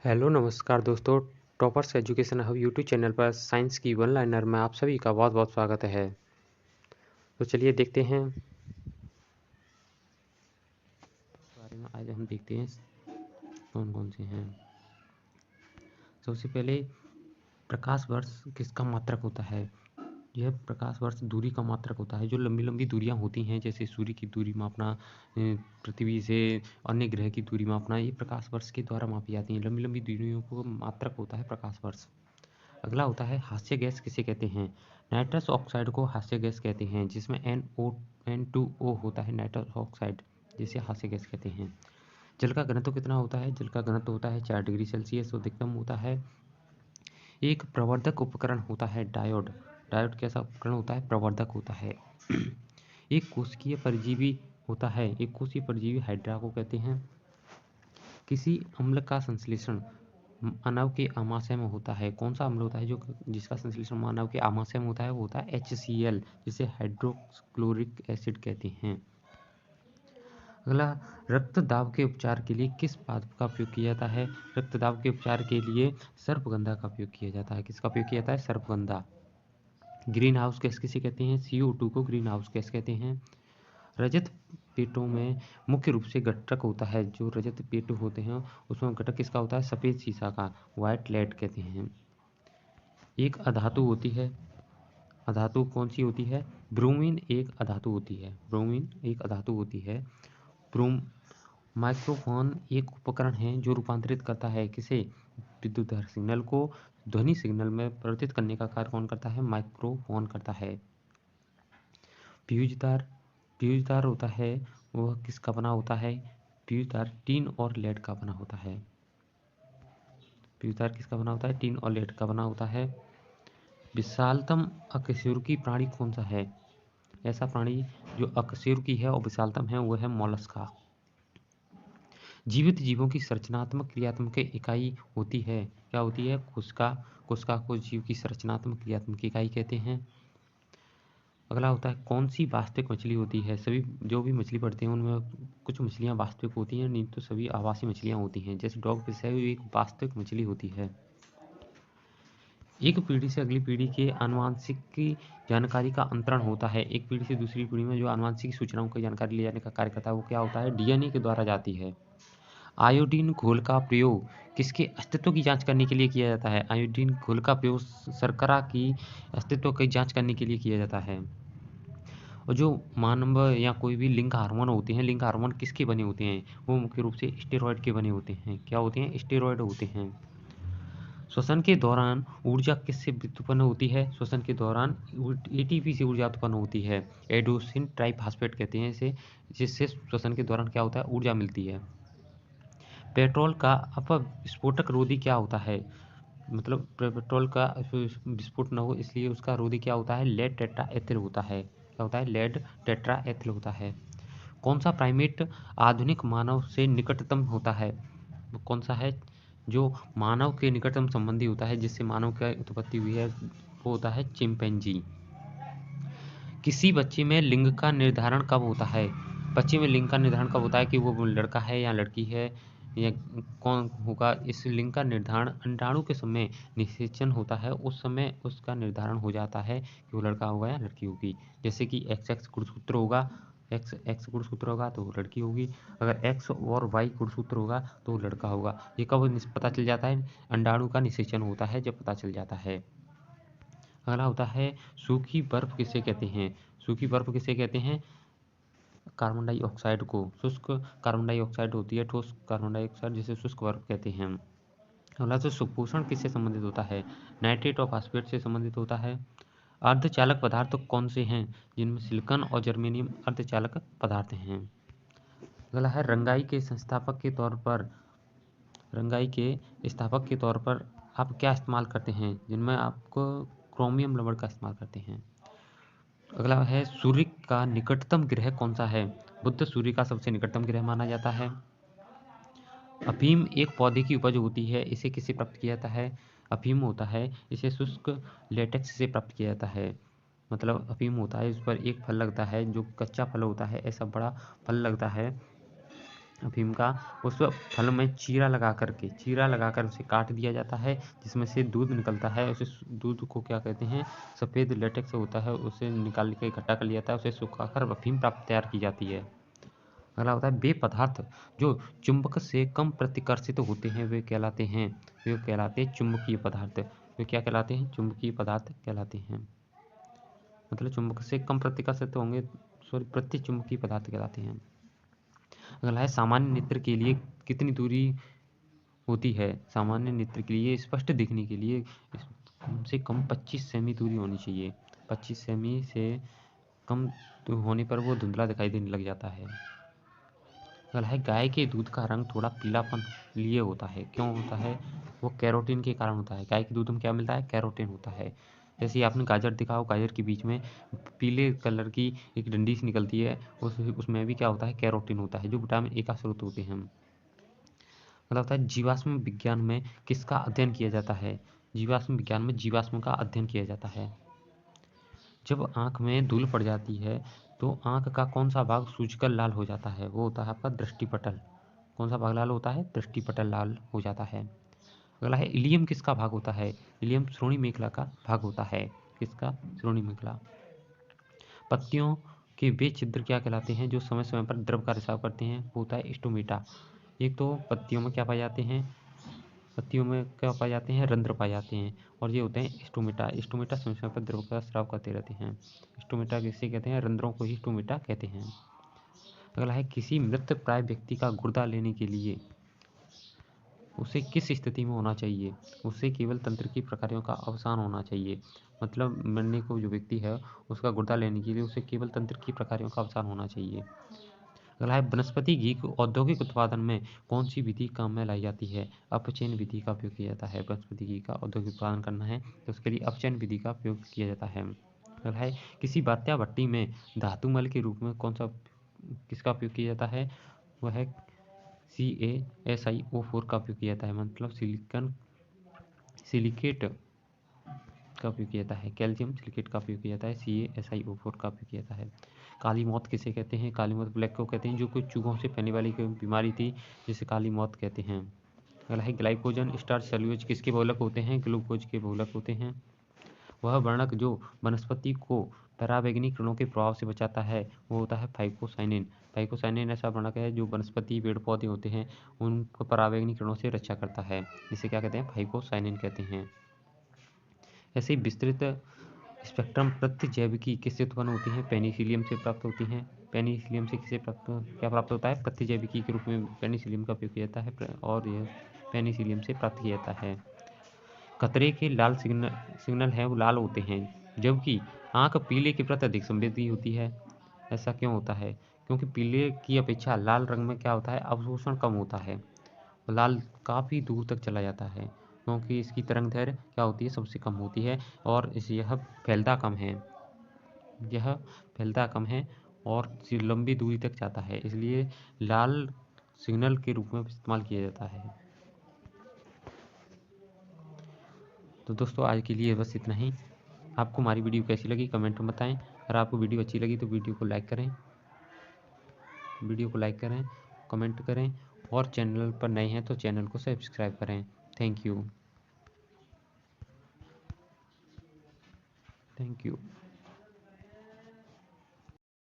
Hello नमस्कार दोस्तों। Toppers education hub YouTube channel पर साइंस की वन लाइनर में आप सभी का बहुत बहुत स्वागत है। तो चलिए देखते हैं बारे में। आज हम देखते हैं कौन कौन से हैं। सबसे पहले प्रकाश वर्ष किसका मात्रक होता है। यह प्रकाश वर्ष दूरी का मात्रक होता है। जो लंबी लंबी दूरियां होती हैं, जैसे सूर्य की दूरी मापना, पृथ्वी से अन्य ग्रह की दूरी मापना, ये प्रकाश वर्ष के द्वारा मापी जाती हैं। लंबी लंबी दूरियों को मात्रक होता है प्रकाश वर्ष। अगला होता है हास्य गैस किसे कहते हैं। नाइट्रस ऑक्साइड को हास्य गैस कहते हैं, जिसमें N2O होता है नाइट्रस ऑक्साइड, जिसे हास्य गैस कहते हैं। जल का घनत्व कितना होता है। जल का घनत्व होता है 4 डिग्री सेल्सियस। अधिकतम होता है। एक प्रवर्धक उपकरण होता है डायोड। डायोड कैसा उपकरण होता है, प्रवर्धक होता है। एक कोशिकीय परजीवी होता है। एक कोशिकीय परजीवी हाइड्रा को कहते हैं। किसी अम्ल का संश्लेषण मानव के आमाशय में होता है। कौन सा अम्ल होता है जो जिसका संश्लेषण मानव के आमाशय में होता है, वो होता है HCl, जिसे हाइड्रोक्लोरिक एसिड कहते हैं। अगला, रक्त दाब के उपचार के लिए किस पादप का उपयोग किया जाता है। रक्त दाब के उपचार के लिए सर्पगंधा का उपयोग किया जाता है। किसका उपयोग किया जाता है, सर्पगंधा। ग्रीन हाउस गैस किसे कहते हैं। CO2 को ग्रीन हाउस गैस कहते हैं। रजत पेटों में मुख्य रूप से घटक होता है। जो रजत पेट होते हैं उसमें घटक किसका होता है, सफ़ेद सीसा का, व्हाइट लेड कहते हैं। एक अधातु होती है। अधातु कौन सी होती है, ब्रोमीन एक अधातु होती है। ब्रोमीन एक अधातु होती है। ब्रोम माइक्रोफोन एक उपकरण है जो रूपांतरित करता है किसे, विद्युत सिग्नल को ध्वनि सिग्नल में परिवर्तित करने का कार्य कौन करता है, माइक्रोफोन करता है। फ्यूज तार होता है, वह किसका बना होता है। फ्यूज तार टीन और लेड का बना होता है। फ्यूज तार किसका बना होता है, टीन और लेड का बना होता है। विशालतम अकशेरुकी प्राणी कौन सा है। ऐसा प्राणी जो अकशेरुकी है और विशालतम है, वह है मोलस्का। जीवित जीवों की संरचनात्मक क्रियात्मक इकाई होती है, क्या होती है, कोशिका। कोशिका को जीव की संरचनात्मक क्रियात्मक इकाई कहते हैं। अगला होता है कौन सी वास्तविक मछली होती है। सभी जो भी मछली पड़ते हैं उनमें कुछ मछलियां वास्तविक होती हैं, नहीं तो सभी आभासी मछलियां होती हैं। जैसे डॉग फिश है, वो एक वास्तविक मछली होती है। एक पीढ़ी से अगली पीढ़ी के आनुवंशिक की जानकारी का अंतरण होता है। एक पीढ़ी से दूसरी पीढ़ी में जो आनुवंशिक सूचनाओं की जानकारी ले जाने का कार्य करता है, वो क्या होता है, DNA के द्वारा जाती है। आयोडीन घोल का प्रयोग किसके अस्तित्व की जांच करने के लिए किया जाता है। आयोडीन घोल का प्रयोग शर्करा की अस्तित्व की जांच करने के लिए किया जाता है। और जो मानव या कोई भी लिंग हार्मोन होते हैं, लिंग हार्मोन किसके बने होते हैं, वो मुख्य रूप से स्टेरॉयड के बने होते हैं। क्या होते हैं, स्टेरॉयड होते हैं। श्वसन के दौरान ऊर्जा किससे उत्पन्न होती है। श्वसन के दौरान ATP से ऊर्जा उत्पन्न होती है। एडोसिन ट्राइफॉस्फेट कहते हैं इसे, जिससे श्वसन के दौरान क्या होता है, ऊर्जा मिलती है। पेट्रोल का अपविस्फोटक रोधी क्या होता है। मतलब पेट्रोल का विस्फोट न हो इसलिए उसका रोधी क्या होता है, लेड टेट्रा एथिल होता है। क्या होता है, लेड टेट्रा एथिल होता है। कौन सा प्राइमेट आधुनिक मानव से निकटतम होता है। कौन सा है जो मानव के निकटतम संबंधी होता है, जिससे मानव की उत्पत्ति हुई है, वो होता है चिंपैंजी। किसी बच्चे में लिंग का निर्धारण कब होता है। बच्चे में लिंग का निर्धारण कब होता है कि वो लड़का है या लड़की है, या कौन होगा। इस लिंग का निर्धारण अंडाणु के समय निषेचन होता है, उस समय उसका निर्धारण हो जाता है कि वो लड़का होगा या लड़की होगी। जैसे कि XX गुणसूत्र होगा, X गुणसूत्र होगा तो वो लड़की होगी। अगर X और Y गुणसूत्र होगा तो वो लड़का होगा। ये कब पता चल जाता है, अंडाणु का निषेचन होता है जब पता चल जाता है। अगला होता है सूखी बर्फ किसे कहते हैं। सूखी बर्फ किसे कहते हैं, कार्बन डाइऑक्साइड को। शुष्क कार्बन डाइऑक्साइड होती है, ठोस कार्बन डाइऑक्साइड, जिसे शुष्क बर्फ कहते हैं। अगला तो सुपोषण किससे संबंधित होता है, नाइट्रेट और फास्फेट से संबंधित होता है। अर्धचालक पदार्थ तो कौन से हैं, जिनमें सिलिकॉन और जर्मेनियम अर्धचालक पदार्थ हैं। अगला है रंगाई के संस्थापक के तौर पर, रंगाई के स्थापक के तौर पर आप क्या इस्तेमाल करते हैं, जिनमें आपको क्रोमियम रबड़ का इस्तेमाल करते हैं। अगला है सूर्य का निकटतम ग्रह कौन सा है। बुध सूर्य का सबसे निकटतम ग्रह माना जाता है। अफीम एक पौधे की उपज होती है, इसे किससे प्राप्त किया जाता है, अफीम होता है इसे शुष्क लेटेक्स से प्राप्त किया जाता है। मतलब अफीम होता है, इस पर एक फल लगता है जो कच्चा फल होता है, ऐसा बड़ा फल लगता है। अफीम का उस फल में चीरा लगा कर उसे काट दिया जाता है, जिसमें से दूध निकलता है। उसे दूध को क्या कहते हैं, सफ़ेद लेटेक्स होता है, उसे निकाल के इकट्ठा कर लिया जाता है, उसे सुखाकर अफीम प्राप्त तैयार की जाती है। अगला होता है वे पदार्थ जो चुंबक से कम प्रतिकर्षित होते हैं वे कहलाते हैं चुंबकीय पदार्थ। वे क्या कहलाते हैं, चुंबकीय पदार्थ कहलाते हैं। मतलब चुंबक से कम प्रतिकर्षित होंगे, सॉरी, प्रतिचुंबकीय पदार्थ कहलाते हैं। अगला है सामान्य नेत्र के लिए कितनी दूरी होती है। सामान्य नेत्र के लिए स्पष्ट दिखने के लिए कम से कम 25 सेमी दूरी होनी चाहिए। 25 सेमी से कम होने पर वो धुंधला दिखाई देने लग जाता है। अगला है गाय के दूध का रंग थोड़ा पीलापन लिए होता है, क्यों होता है, वो कैरोटीन के कारण होता है। गाय के दूध में क्या मिलता है, कैरोटीन होता है। जैसे आपने गाजर देखा हो, गाजर के बीच में पीले कलर की एक डंडी सी निकलती है, उसमें भी क्या होता है, कैरोटीन होता है, जो विटामिन ए का स्रोत होते हैं। मतलब होता है जीवाश्म विज्ञान में किसका अध्ययन किया जाता है। जीवाश्म विज्ञान में जीवाश्म का अध्ययन किया जाता है। जब आँख में धूल पड़ जाती है तो आँख का कौन सा भाग सूजकर लाल हो जाता है, वो होता है आपका दृष्टिपटल। कौन सा भाग लाल होता है, दृष्टिपटल लाल हो जाता है। अगला है इलियम किसका भाग होता है। इलियम श्रोणि मेखला का भाग होता है। किसका, श्रोणि मेखला। पत्तियों के वे छिद्र क्या कहलाते हैं जो समय समय पर द्रव का रिसाव करते हैं, वो होता है स्टोमेटा। एक तो पत्तियों में क्या पाए जाते हैं, पत्तियों में क्या पाए जाते हैं, रंध्र पाए जाते हैं, और ये होते हैं स्टोमेटा। स्टोमेटा समय समय पर द्रव का स्राव करते रहते हैं। स्टोमेटा किसे कहते हैं, रंध्रों को ही स्टोमेटा कहते हैं। अगला है किसी मृत प्राय व्यक्ति का गुर्दा लेने के लिए उसे किस स्थिति में होना चाहिए। उसे केवल तंत्र की प्रक्रियाओं का अवसान होना चाहिए। मतलब मरने को जो व्यक्ति है उसका गुर्दा लेने के लिए उसे केवल तंत्र की प्रक्रियाओं का अवसान होना चाहिए। अगला है वनस्पति घी को औद्योगिक उत्पादन में कौन सी विधि काम में लाई जाती है। अपचयन विधि का उपयोग किया जाता है। वनस्पति घी का औद्योगिक उत्पादन करना है तो उसके लिए अपचयन विधि का उपयोग किया जाता है। अगला है किसी बात्या भट्टी में धातु मल के रूप में कौन सा किसका उपयोग किया जाता है, वह है CaSiO4 का उपयोग किया जाता है। मतलब सिलिकेट का उपयोग किया जाता है, कैल्शियम सिलिकेट का उपयोग किया जाता है, CaSiO4 का उपयोग किया जाता है। काली मौत किसे कहते हैं, काली मौत ब्लैक को कहते हैं, जो कुछ चूहों से फैलने वाली कोई बीमारी थी जिसे काली मौत कहते हैं। अगला है ग्लाइकोजन स्टार्च सेल्यूलोज किसके बहुलक होते हैं, ग्लूकोज के बहुलक होते हैं। वह वर्णक जो वनस्पति को पराबैंगनी किरणों के प्रभाव से बचाता है वो होता है फाइकोसाइनिन। फाइकोसाइनिन ऐसा वर्णक है जो वनस्पति पेड़ पौधे होते हैं उनको पराबैंगनी किरणों से रक्षा करता है, जिसे क्या कहते हैं, फाइकोसाइनिन कहते हैं। ऐसे ही विस्तृत स्पेक्ट्रम प्रतिजैविकी किससे उत्पन्न होती हैं, पेनिसिलियम से प्राप्त होती हैं। पेनिसिलियम से किसे क्या प्राप्त होता है, प्रतिजैविकी के रूप में पेनिसिलियम का उपयोग किया जाता है और यह पेनिसिलियम से प्राप्त किया जाता है। खतरे के लाल सिग्नल हैं वो लाल होते हैं, जबकि आँख पीले के प्रति अधिक संवेदी होती है। ऐसा क्यों होता है, क्योंकि पीले की अपेक्षा लाल रंग में क्या होता है, अवशोषण कम होता है। लाल काफ़ी दूर तक चला जाता है क्योंकि इसकी तरंग दैर्घ्य क्या होती है, सबसे कम होती है और यह फैलता कम है, यह फैलता कम है और लंबी दूरी तक जाता है, इसलिए लाल सिग्नल के रूप में इस्तेमाल किया जाता है। तो दोस्तों आज के लिए बस इतना ही। आपको हमारी वीडियो कैसी लगी कमेंट में बताएं। अगर आपको वीडियो अच्छी लगी तो वीडियो को लाइक करें, कमेंट करें और चैनल पर नए हैं तो चैनल को सब्सक्राइब करें। Thank you.